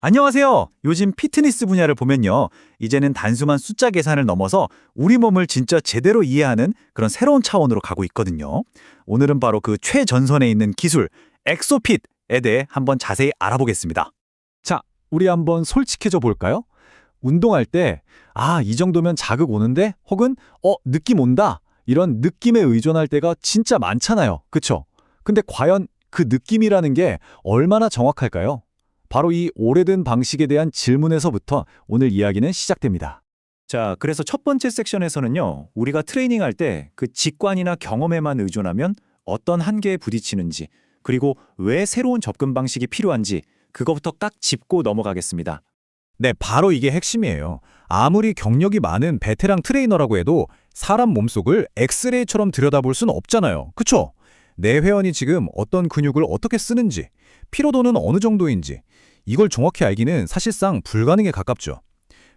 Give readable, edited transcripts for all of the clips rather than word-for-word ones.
안녕하세요. 요즘 피트니스 분야를 보면요. 이제는 단순한 숫자 계산을 넘어서 우리 몸을 진짜 제대로 이해하는 그런 새로운 차원으로 가고 있거든요. 오늘은 바로 그 최전선에 있는 기술, 엑소핏에 대해 한번 자세히 알아보겠습니다. 자, 우리 한번 솔직해져 볼까요? 운동할 때, 이 정도면 자극 오는데? 혹은, 느낌 온다. 이런 느낌에 의존할 때가 진짜 많잖아요. 그쵸? 근데 과연 그 느낌이라는 게 얼마나 정확할까요? 바로 이 오래된 방식에 대한 질문에서부터 오늘 이야기는 시작됩니다. 자, 그래서 첫 번째 섹션에서는요. 우리가 트레이닝할 때 그 직관이나 경험에만 의존하면 어떤 한계에 부딪히는지, 그리고 왜 새로운 접근 방식이 필요한지 그거부터 딱 짚고 넘어가겠습니다. 네, 바로 이게 핵심이에요. 아무리 경력이 많은 베테랑 트레이너라고 해도 사람 몸속을 엑스레이처럼 들여다볼 수는 없잖아요. 그쵸? 내 회원이 지금 어떤 근육을 어떻게 쓰는지, 피로도는 어느 정도인지, 이걸 정확히 알기는 사실상 불가능에 가깝죠.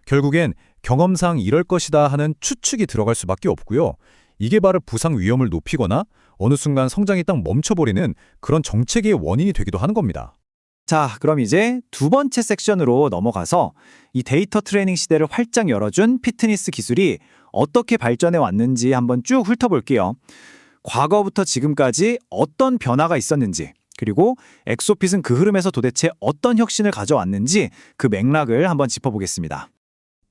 결국엔 경험상 이럴 것이다 하는 추측이 들어갈 수밖에 없고요. 이게 바로 부상 위험을 높이거나 어느 순간 성장이 딱 멈춰버리는 그런 정체기의 원인이 되기도 하는 겁니다. 자, 그럼 이제 두 번째 섹션으로 넘어가서 이 데이터 트레이닝 시대를 활짝 열어준 피트니스 기술이 어떻게 발전해 왔는지 한번 쭉 훑어볼게요. 과거부터 지금까지 어떤 변화가 있었는지, 그리고 엑소핏은 그 흐름에서 도대체 어떤 혁신을 가져왔는지 그 맥락을 한번 짚어보겠습니다.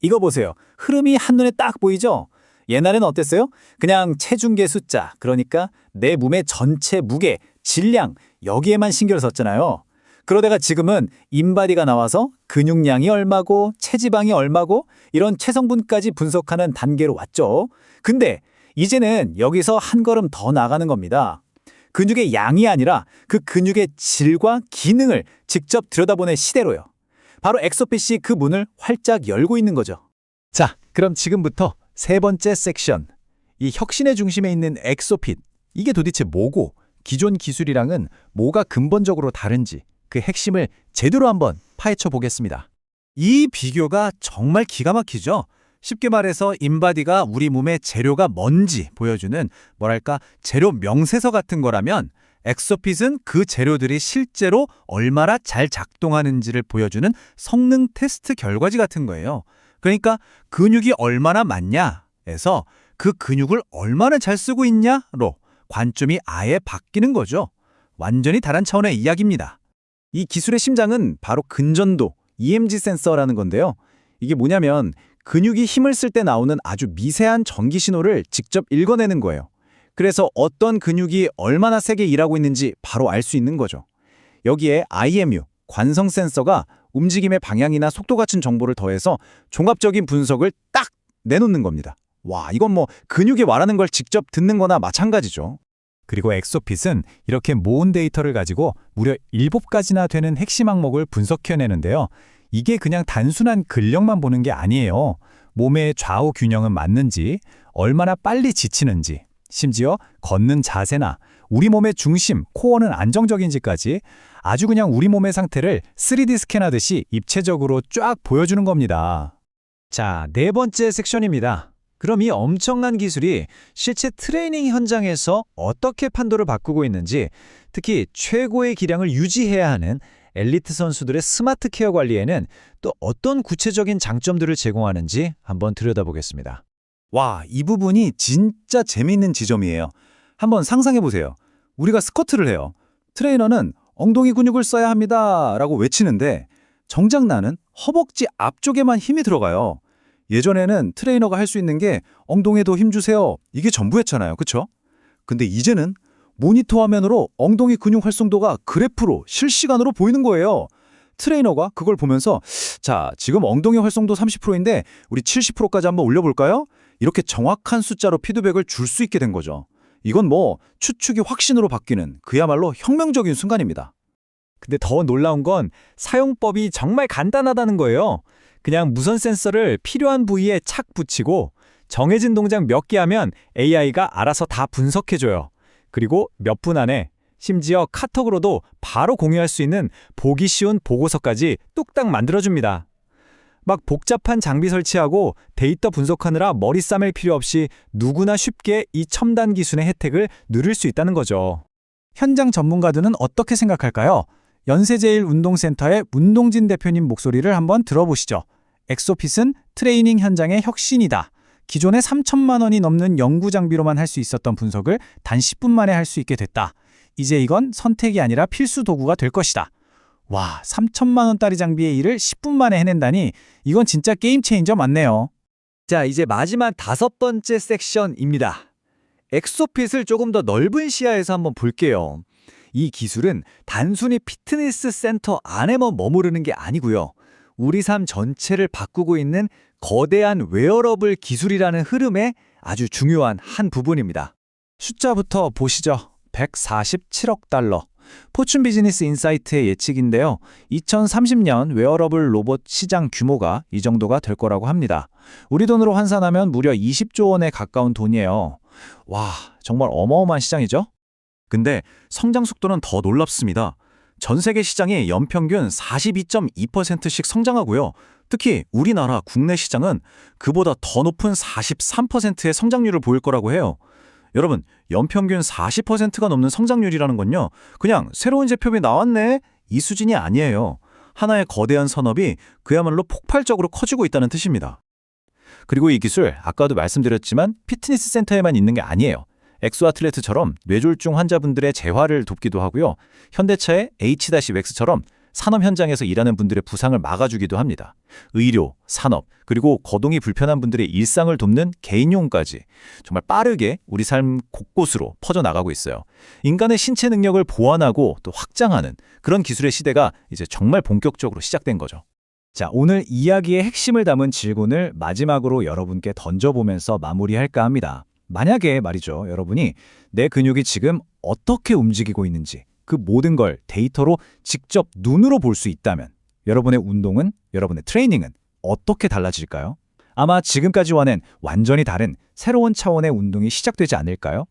이거 보세요. 흐름이 한눈에 딱 보이죠? 옛날에는 어땠어요? 그냥 체중계 숫자, 그러니까 내 몸의 전체 무게, 질량, 여기에만 신경을 썼잖아요. 그러다가 지금은 인바디가 나와서 근육량이 얼마고 체지방이 얼마고 이런 체성분까지 분석하는 단계로 왔죠. 근데 이제는 여기서 한 걸음 더 나가는 겁니다. 근육의 양이 아니라 그 근육의 질과 기능을 직접 들여다보는 시대로요. 바로 엑소핏이 그 문을 활짝 열고 있는 거죠. 자, 그럼 지금부터 세 번째 섹션. 이 혁신의 중심에 있는 엑소핏. 이게 도대체 뭐고, 기존 기술이랑은 뭐가 근본적으로 다른지 그 핵심을 제대로 한번 파헤쳐 보겠습니다. 이 비교가 정말 기가 막히죠? 쉽게 말해서 인바디가 우리 몸의 재료가 뭔지 보여주는 뭐랄까 재료 명세서 같은 거라면 엑소핏은 그 재료들이 실제로 얼마나 잘 작동하는지를 보여주는 성능 테스트 결과지 같은 거예요. 그러니까 근육이 얼마나 많냐에서 그 근육을 얼마나 잘 쓰고 있냐로 관점이 아예 바뀌는 거죠. 완전히 다른 차원의 이야기입니다. 이 기술의 심장은 바로 근전도, EMG 센서라는 건데요. 이게 뭐냐면 근육이 힘을 쓸 때 나오는 아주 미세한 전기 신호를 직접 읽어내는 거예요. 그래서 어떤 근육이 얼마나 세게 일하고 있는지 바로 알 수 있는 거죠. 여기에 IMU, 관성 센서가 움직임의 방향이나 속도 같은 정보를 더해서 종합적인 분석을 딱 내놓는 겁니다. 와, 이건 뭐 근육이 말하는 걸 직접 듣는 거나 마찬가지죠. 그리고 엑소핏은 이렇게 모은 데이터를 가지고 무려 7가지나 되는 핵심 항목을 분석해내는데요. 이게 그냥 단순한 근력만 보는 게 아니에요. 몸의 좌우 균형은 맞는지, 얼마나 빨리 지치는지, 심지어 걷는 자세나 우리 몸의 중심, 코어는 안정적인지까지 아주 그냥 우리 몸의 상태를 3D 스캔하듯이 입체적으로 쫙 보여주는 겁니다. 자, 네 번째 섹션입니다. 그럼 이 엄청난 기술이 실제 트레이닝 현장에서 어떻게 판도를 바꾸고 있는지, 특히 최고의 기량을 유지해야 하는 엘리트 선수들의 스마트 케어 관리에는 또 어떤 구체적인 장점들을 제공하는지 한번 들여다보겠습니다. 와, 이 부분이 진짜 재미있는 지점이에요. 한번 상상해보세요. 우리가 스쿼트를 해요. 트레이너는 엉덩이 근육을 써야 합니다 라고 외치는데 정작 나는 허벅지 앞쪽에만 힘이 들어가요. 예전에는 트레이너가 할 수 있는 게 엉덩이에 더 힘 주세요. 이게 전부였잖아요. 그쵸? 근데 이제는 모니터 화면으로 엉덩이 근육 활성도가 그래프로 실시간으로 보이는 거예요. 트레이너가 그걸 보면서 자, 지금 엉덩이 활성도 30%인데 우리 70%까지 한번 올려볼까요? 이렇게 정확한 숫자로 피드백을 줄 수 있게 된 거죠. 이건 뭐 추측이 확신으로 바뀌는 그야말로 혁명적인 순간입니다. 근데 더 놀라운 건 사용법이 정말 간단하다는 거예요. 그냥 무선 센서를 필요한 부위에 착 붙이고 정해진 동작 몇 개 하면 AI가 알아서 다 분석해줘요. 그리고 몇 분 안에 심지어 카톡으로도 바로 공유할 수 있는 보기 쉬운 보고서까지 뚝딱 만들어줍니다. 막 복잡한 장비 설치하고 데이터 분석하느라 머리 싸맬 필요 없이 누구나 쉽게 이 첨단 기술의 혜택을 누릴 수 있다는 거죠. 현장 전문가들은 어떻게 생각할까요? 연세제일운동센터의 문동진 대표님 목소리를 한번 들어보시죠. 엑소핏은 트레이닝 현장의 혁신이다. 기존에 3천만 원이 넘는 연구 장비로만 할 수 있었던 분석을 단 10분 만에 할 수 있게 됐다. 이제 이건 선택이 아니라 필수 도구가 될 것이다. 와, 3천만 원짜리 장비의 일을 10분 만에 해낸다니 이건 진짜 게임 체인저 맞네요. 자, 이제 마지막 5번째 섹션입니다. 엑소핏을 조금 더 넓은 시야에서 한번 볼게요. 이 기술은 단순히 피트니스 센터 안에만 머무르는 게 아니고요. 우리 삶 전체를 바꾸고 있는 거대한 웨어러블 기술이라는 흐름의 아주 중요한 한 부분입니다. 숫자부터 보시죠. 147억 달러. 포춘 비즈니스 인사이트의 예측인데요. 2030년 웨어러블 로봇 시장 규모가 이 정도가 될 거라고 합니다. 우리 돈으로 환산하면 무려 20조 원에 가까운 돈이에요. 와, 정말 어마어마한 시장이죠? 근데 성장 속도는 더 놀랍습니다. 전 세계 시장이 연평균 42.2%씩 성장하고요. 특히 우리나라 국내 시장은 그보다 더 높은 43%의 성장률을 보일 거라고 해요. 여러분, 연평균 40%가 넘는 성장률이라는 건요. 그냥 새로운 제품이 나왔네? 이 수준이 아니에요. 하나의 거대한 산업이 그야말로 폭발적으로 커지고 있다는 뜻입니다. 그리고 이 기술, 아까도 말씀드렸지만 피트니스 센터에만 있는 게 아니에요. 엑소아틀레트처럼 뇌졸중 환자분들의 재활을 돕기도 하고요. 현대차의 H-Wax처럼 산업 현장에서 일하는 분들의 부상을 막아주기도 합니다. 의료, 산업, 그리고 거동이 불편한 분들의 일상을 돕는 개인용까지 정말 빠르게 우리 삶 곳곳으로 퍼져나가고 있어요. 인간의 신체 능력을 보완하고 또 확장하는 그런 기술의 시대가 이제 정말 본격적으로 시작된 거죠. 자, 오늘 이야기의 핵심을 담은 질문을 마지막으로 여러분께 던져보면서 마무리할까 합니다. 만약에 말이죠, 여러분이 내 근육이 지금 어떻게 움직이고 있는지 그 모든 걸 데이터로 직접 눈으로 볼 수 있다면 여러분의 운동은, 여러분의 트레이닝은 어떻게 달라질까요? 아마 지금까지와는 완전히 다른 새로운 차원의 운동이 시작되지 않을까요?